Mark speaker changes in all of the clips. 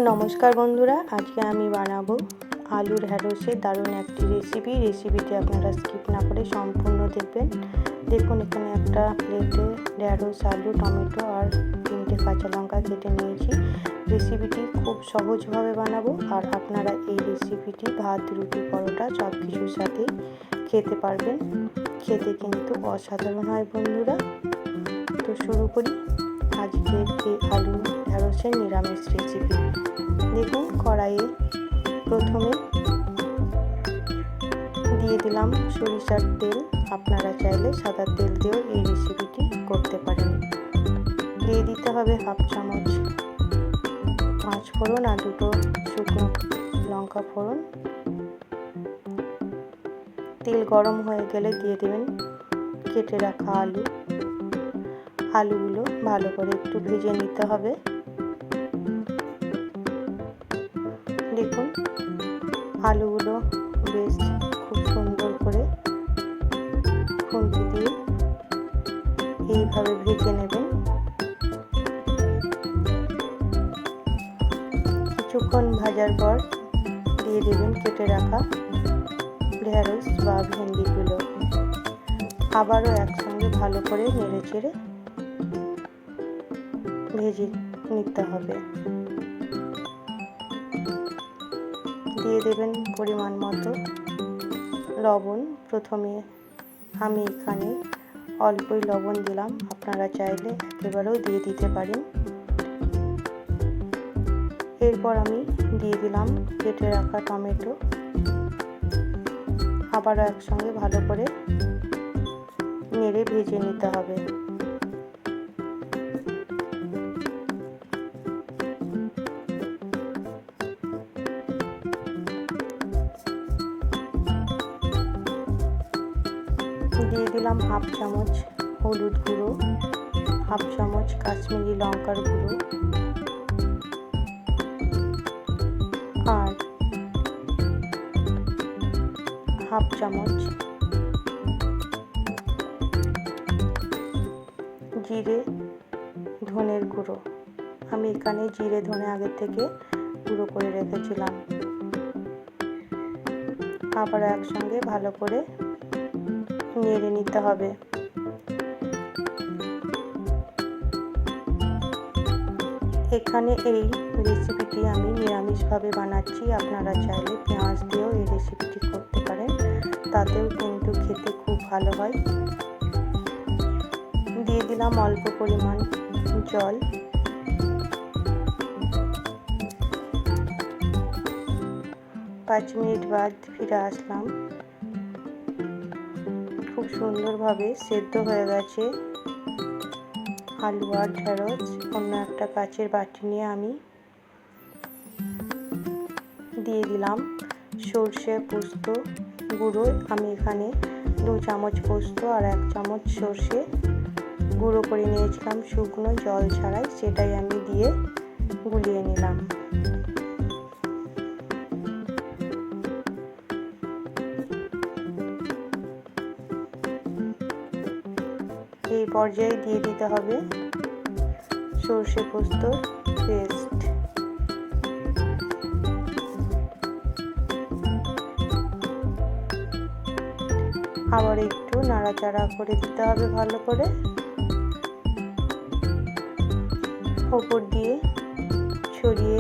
Speaker 1: নমস্কার বন্ধুরা, আজকে আমি বানাবো আলুর ঢ্যাঁড়সের দারুণ একটি রেসিপিটি আপনারা স্কিপ না করে সম্পূর্ণ দেখবেন। দেখুন, এখানে একটা প্লেটে ঢ্যাঁড়স, আলু, টমেটো আর 3টে কাঁচা লঙ্কা কেটে নিয়েছি। রেসিপিটি খুব সহজভাবে বানাবো আর আপনারা এই রেসিপিটি ভাত, রুটি, পরোটা সব কিছুর সাথেই খেতে পারবেন। খেতে কিন্তু অসাধারণ হয় বন্ধুরা। তো শুরু করি আজকের এই আলু ঢ্যাঁড়সের নিরামিষ রেসিপি। দেখুন, কড়াইয়ে প্রথমে দিয়ে দিলাম সরিষার তেল। আপনারা চাইলে সাদা তেল দিয়েও এই রেসিপিটি করতে পারেন। দিয়ে দিতে হবে হাফ চামচ 5 ফোড়ন আর 2টো শুকনো লঙ্কা ফোড়ন। তেল গরম হয়ে গেলে দিয়ে দেবেন কেটে রাখা আলুগুলো ভালো করে একটু ভেজে নিতে হবে। দেখুন, আলুগুলো বেশ খুব সুন্দর করে খুন্তি দিয়ে এইভাবে ভেজে নেবেন। কিছুক্ষণ ভাজার পর দিয়ে দেবেন কেটে রাখা ঢ্যাঁড়স বা ভেন্ডিগুলো। আবারও একসঙ্গে ভালো করে নেড়ে চেড়ে ভেজে নিতে হবে। দিয়ে দেবেন পরিমাণ মতো লবণ। প্রথমে আমি এখানে অল্পই লবণ দিলাম, আপনারা চাইলে একেবারেও দিয়ে দিতে পারেন। এরপর আমি দিয়ে দিলাম কেটে রাখা টমেটো। আবারও একসঙ্গে ভালো করে নেড়ে ভেজে নিতে হবে। দিয়ে দিলাম হাফ চামচ হলুদ গুঁড়ো, হাফ চামচ কাশ্মীরি লঙ্কার গুঁড়ো আর হাফ চামচ জিরে ধনের গুঁড়ো। আমি এখানে জিরে ধনে আগে থেকে গুঁড়ো করে রেখেছিলাম। আবার একসঙ্গে ভালো করে নেড়ে নিতে হবে। এখানে এই রেসিপিটি আমি নিরামিষভাবে বানাচ্ছি। আপনারা চাইলে পেঁয়াজ দিয়েও এই রেসিপিটি করতে পারেন, তাতেও কিন্তু খেতে খুব ভালো হয়। দিয়ে দিলাম অল্প পরিমাণ জল। পাঁচ মিনিট বাদ ফিরে আসলাম। খুব সুন্দরভাবে সেদ্ধ হয়ে গেছে আলু আর ঢ্যাঁড়স। অন্য একটা কাচের বাটি নিয়ে আমি দিয়ে দিলাম সর্ষে পোস্ত গুঁড়ো। আমি এখানে 2 চামচ পোস্ত আর 1 চামচ সর্ষে গুঁড়ো করে নিয়েছিলাম শুকনো, জল ছাড়াই। সেটাই আমি দিয়ে গুলিয়ে নিলাম। এই পর্যায়ে দিয়ে দিতে হবে সর্ষে পোস্তর পেস্ট। আবার একটু নাড়াচাড়া করে দিতে হবে ভালো করে। ওপর দিয়ে ছড়িয়ে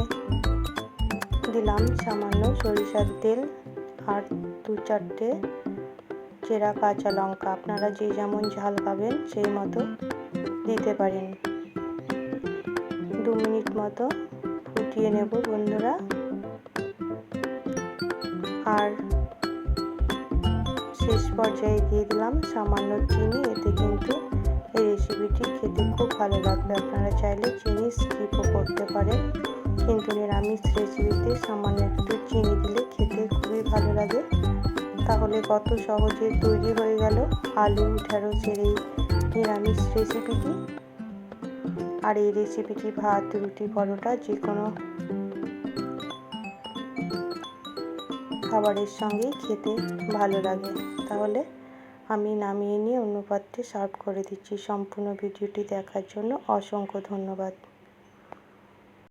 Speaker 1: দিলাম সামান্য সরিষার তেল আর 2-4টে চেরা কাঁচা লঙ্কা। আপনারা যে যেমন ঝাল খাবেন সেই মতো দিতে পারেন। 2 মিনিট মতো ফুটিয়ে নেব বন্ধুরা। আর শেষ পর্যায়ে দিয়ে দিলাম সামান্য চিনি। এতে কিন্তু এই রেসিপিটি খেতে খুব ভালো লাগবে। আপনারা চাইলে চিনি স্কিপও করতে পারেন, কিন্তু নিরামিষ রেসিপিতে সামান্য একটু চিনি দিলে খেতে খুবই ভালো লাগে। তাহলে কত সহজে তৈরি হয়ে গেল আলু ঢ্যাঁড়সের এই নিরামিষ রেসিপিটি। আর এই রেসিপিটি ভাত, রুটি, পরোটা যে কোনো খাবারের সঙ্গেই খেতে ভালো লাগে। তাহলে আমি নামিয়ে নিয়ে অন্য পাত্রে সার্ভ করে দিচ্ছি। সম্পূর্ণ ভিডিওটি দেখার জন্য অসংখ্য ধন্যবাদ।